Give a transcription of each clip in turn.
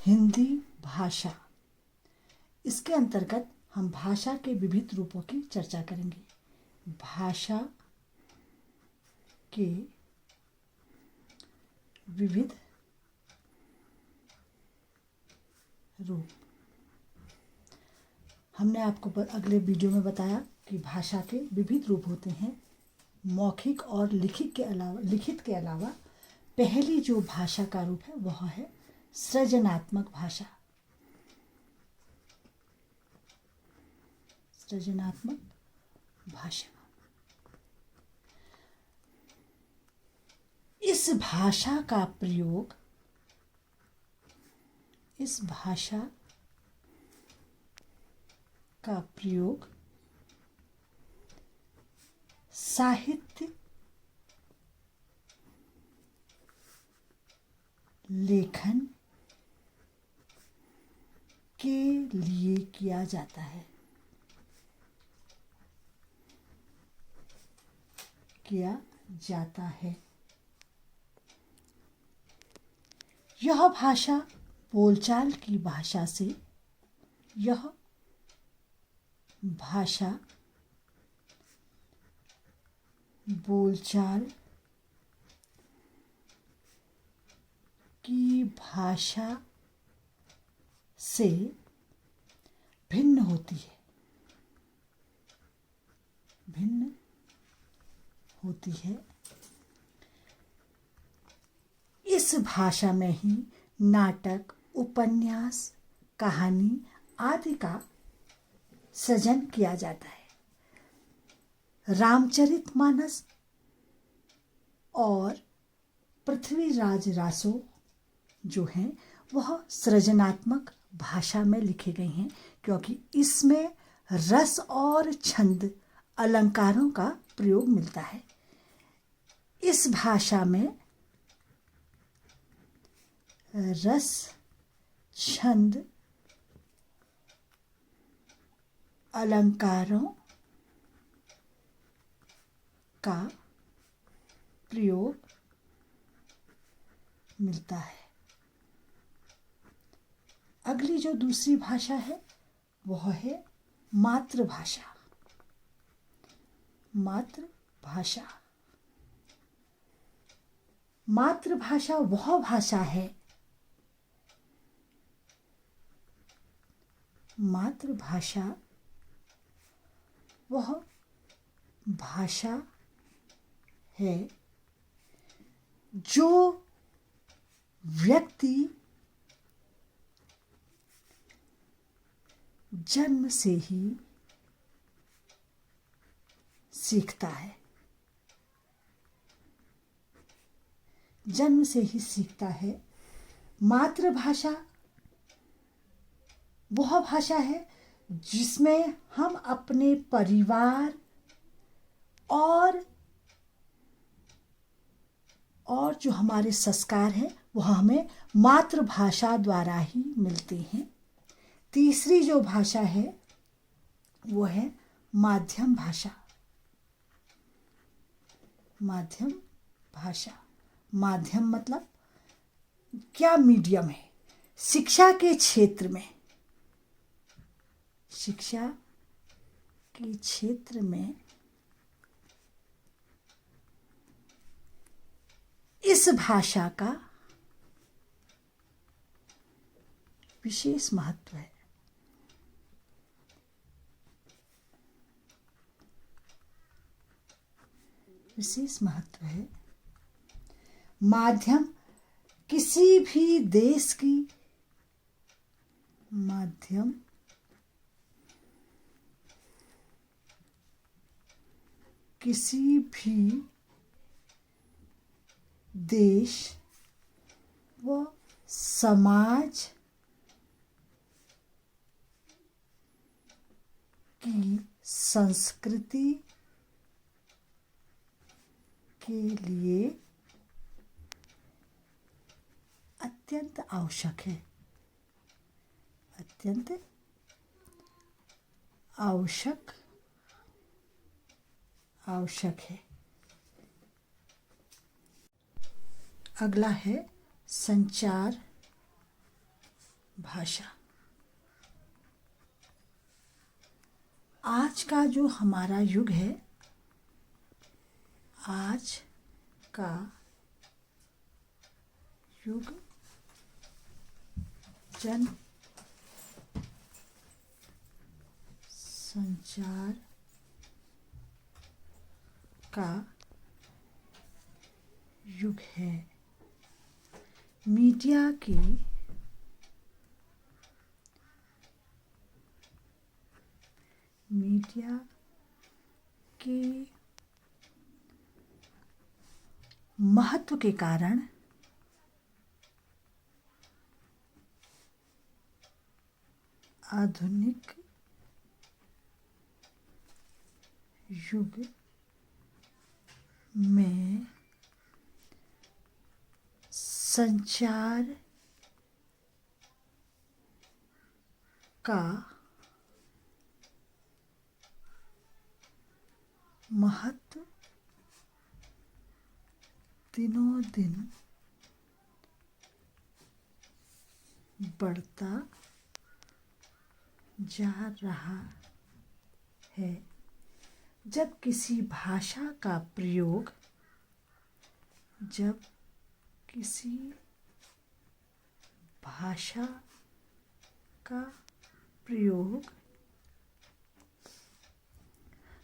हिंदी भाषा। इसके अंतर्गत हम भाषा के विविध रूपों की चर्चा करेंगे। भाषा के विविध रूप। हमने आपको अगले वीडियो में बताया कि भाषा के विविध रूप होते हैं। मौखिक और लिखित के अलावा पहली जो भाषा का रूप है वह है सृजनात्मक भाषा। सृजनात्मक भाषा। इस भाषा का प्रयोग साहित्य, लेखन के लिए किया जाता है। यह भाषा बोलचाल की भाषा से भिन्न होती है। इस भाषा में ही नाटक, उपन्यास, कहानी आदि का सृजन किया जाता है। रामचरितमानस और पृथ्वीराज रासो जो हैं वह सृजनात्मक भाषा में लिखे गए हैं, क्योंकि इसमें रस और छंद, अलंकारों का प्रयोग मिलता है। इस भाषा में रस, छंद, अलंकारों का प्रयोग मिलता है। अगली जो दूसरी भाषा है वह है मातृभाषा। मातृभाषा वह भाषा है जो व्यक्ति जन्म से ही सीखता है। मातृभाषा वह भाषा है जिसमें हम अपने परिवार और जो हमारे संस्कार हैं वह हमें मातृभाषा द्वारा ही मिलते हैं। तीसरी जो भाषा है वो है माध्यम भाषा। माध्यम मतलब क्या मीडियम है। शिक्षा के क्षेत्र में इस भाषा का विशेष महत्व है। माध्यम किसी भी देश व समाज की संस्कृति के लिए अत्यंत आवश्यक है। अगला है संचार भाषा। आज का जो हमारा युग है, आज का युग जन संचार का युग है। मीडिया के महत्व के कारण आधुनिक युग में संचार का महत्व दिनों दिन बढ़ता जा रहा है। जब किसी भाषा का प्रयोग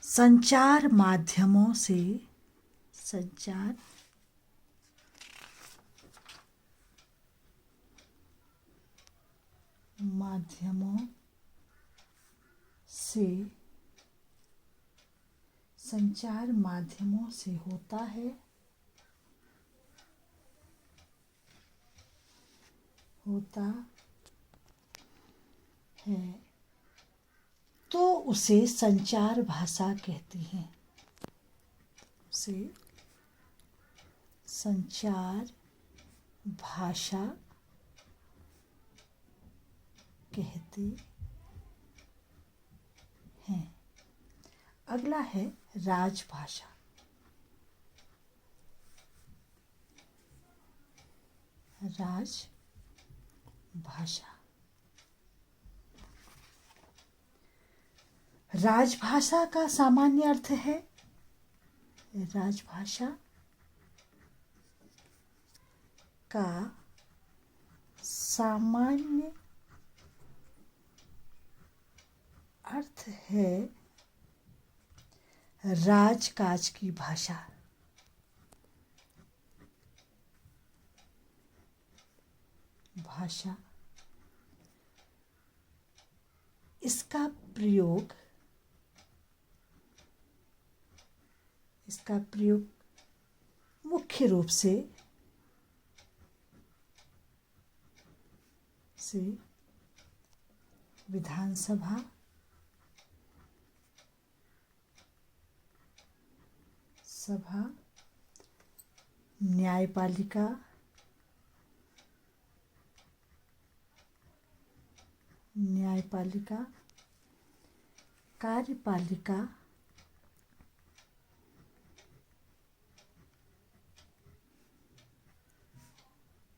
संचार माध्यमों से होता है तो उसे संचार भाषा कहते हैं। उसे संचार भाषा कहते हैं। अगला है राजभाषा। राजभाषा का सामान्य अर्थ है, राजभाषा का सामान्य अर्थ है राजकाज की भाषा। इसका प्रयोग मुख्य रूप से विधानसभा, न्यायपालिका, कार्यपालिका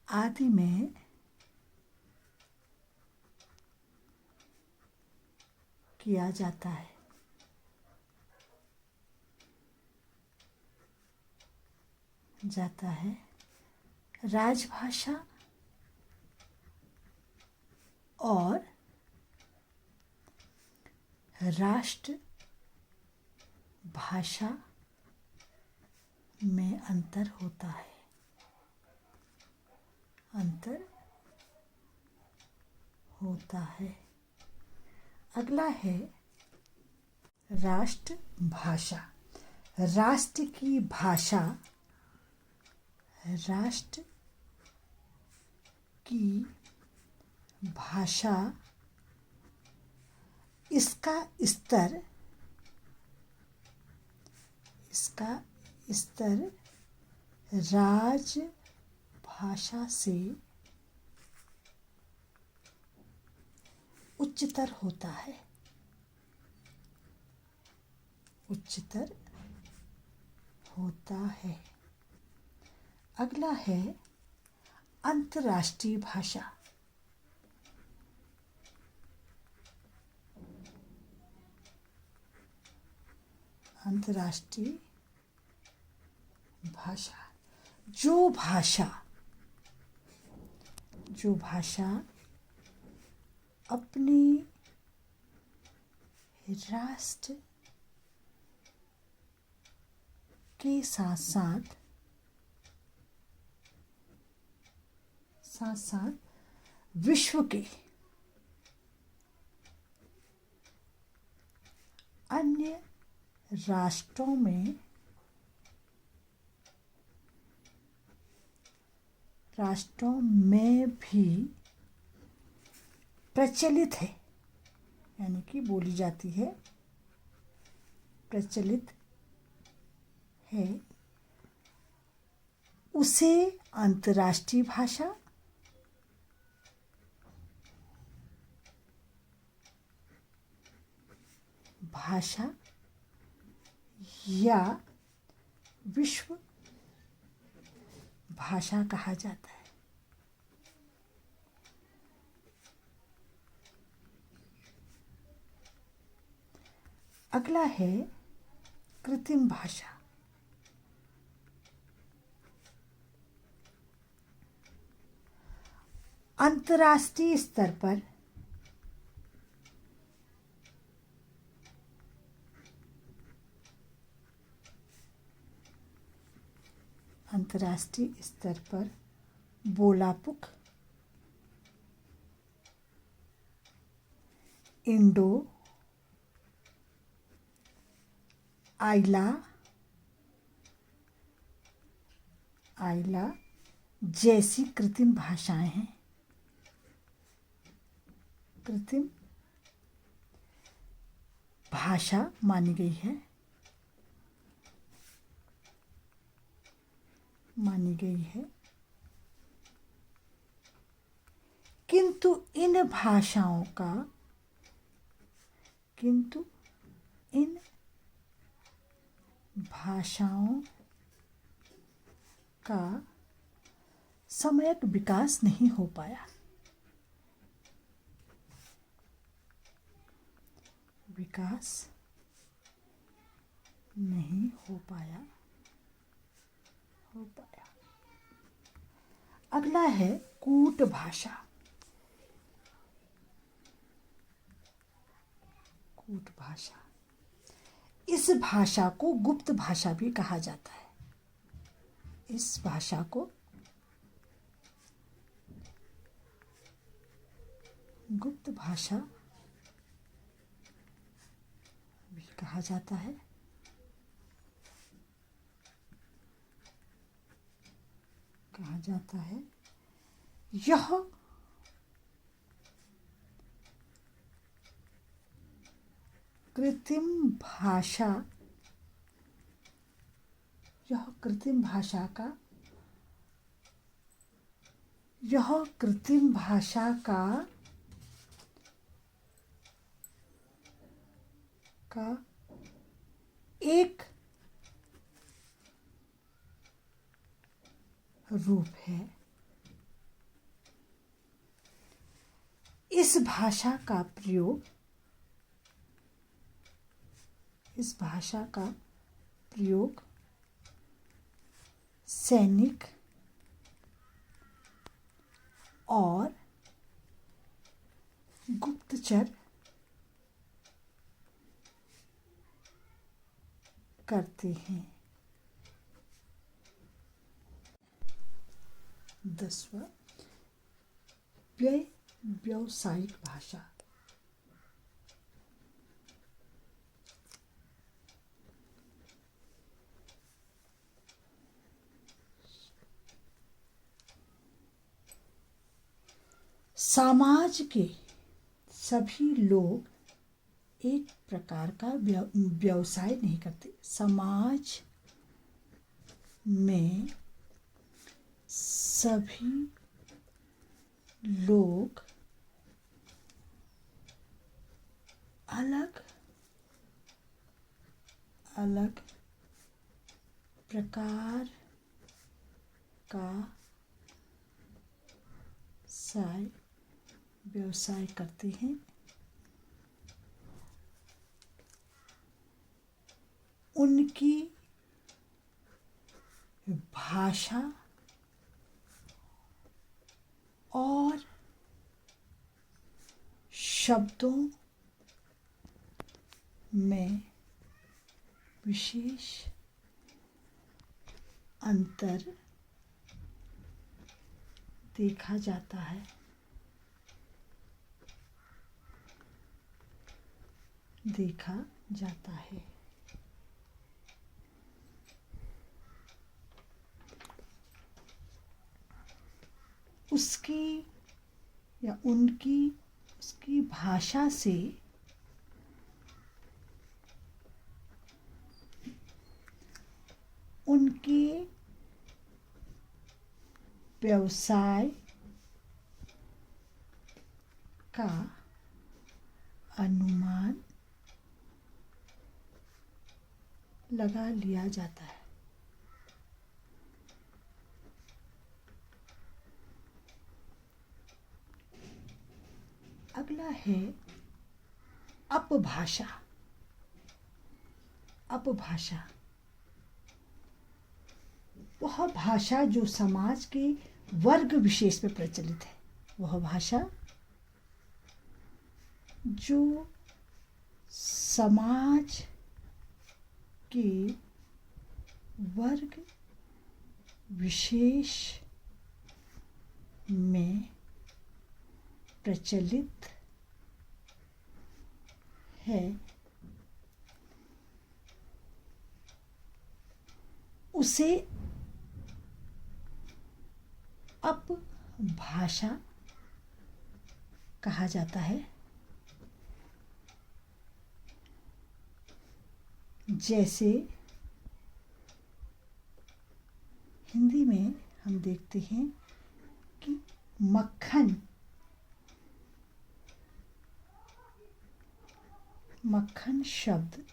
आदि में किया जाता है। राजभाषा और राष्ट्रभाषा में अंतर होता है। अगला है राष्ट्रभाषा। राष्ट्र की भाषा इसका स्तर राजभाषा से उच्चतर होता है। अगला है अंतर्राष्ट्रीय भाषा। अंतर्राष्ट्रीय भाषा। जो भाषा अपनी राष्ट्र के साथ साथ विश्व के अन्य राष्ट्रों में भी प्रचलित है, यानी कि बोली जाती है, प्रचलित है, उसे अंतर्राष्ट्रीय भाषा या विश्व भाषा कहा जाता है। अगला है कृत्रिम भाषा। अंतर्राष्ट्रीय स्तर पर बोलापुक, इंडो, आइला जैसी कृत्रिम भाषाएं हैं। कृत्रिम भाषा मानी गई है, किंतु इन भाषाओं का समयक विकास नहीं हो पाया। अगला है कूट भाषा। इस भाषा को गुप्त भाषा भी कहा जाता है। इस भाषा को गुप्त भाषा भी कहा जाता है। यह कृत्रिम भाषा का एक रूप है। इस भाषा का प्रयोग सैनिक और गुप्तचर करते हैं। 10वां व्यावसायिक भाषा। समाज के सभी लोग एक प्रकार का व्यवसाय नहीं करते। समाज में सभी लोग अलग अलग प्रकार का व्यवसाय करते हैं। उनकी भाषा और शब्दों में विशेष अंतर देखा जाता है। उसकी या उसकी भाषा से उनके व्यवसाय का अनुमान लगा लिया जाता है। अगला है अपभाषा। अपभाषा वह भाषा जो समाज के वर्ग विशेष में प्रचलित है। वह भाषा जो समाज के वर्ग विशेष में प्रचलित है, उसे अपभाषा कहा जाता है। जैसे हिंदी में हम देखते हैं कि मक्खन शब्द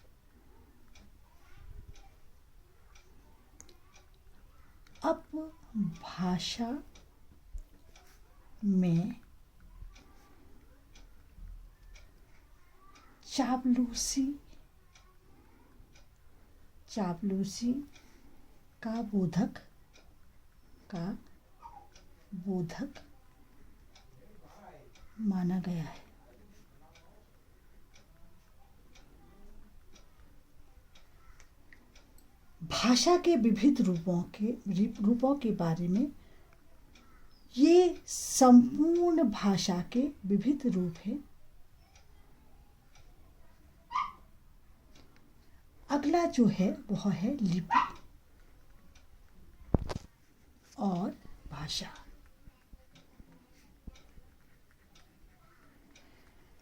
अपभाषा में चापलूसी का बोधक माना गया है। भाषा के विविध रूपों के बारे में ये संपूर्ण भाषा के विविध रूप हैं। अगला जो है वह है लिपि और भाषा।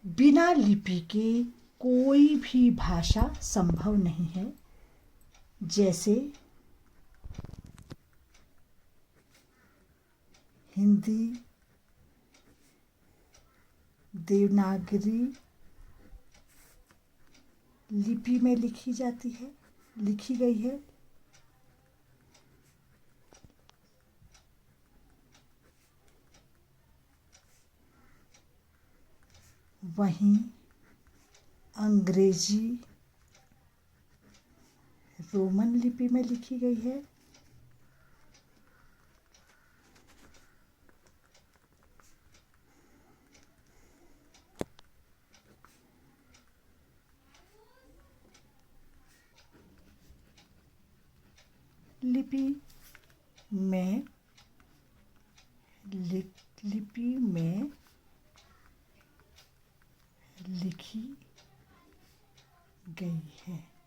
बिना लिपि के कोई भी भाषा संभव नहीं है। जैसे हिंदी देवनागरी लिपि में लिखी गई है। वहीं अंग्रेजी रोमन लिपि में लिखी गई है। लिपि में लिखी गई है।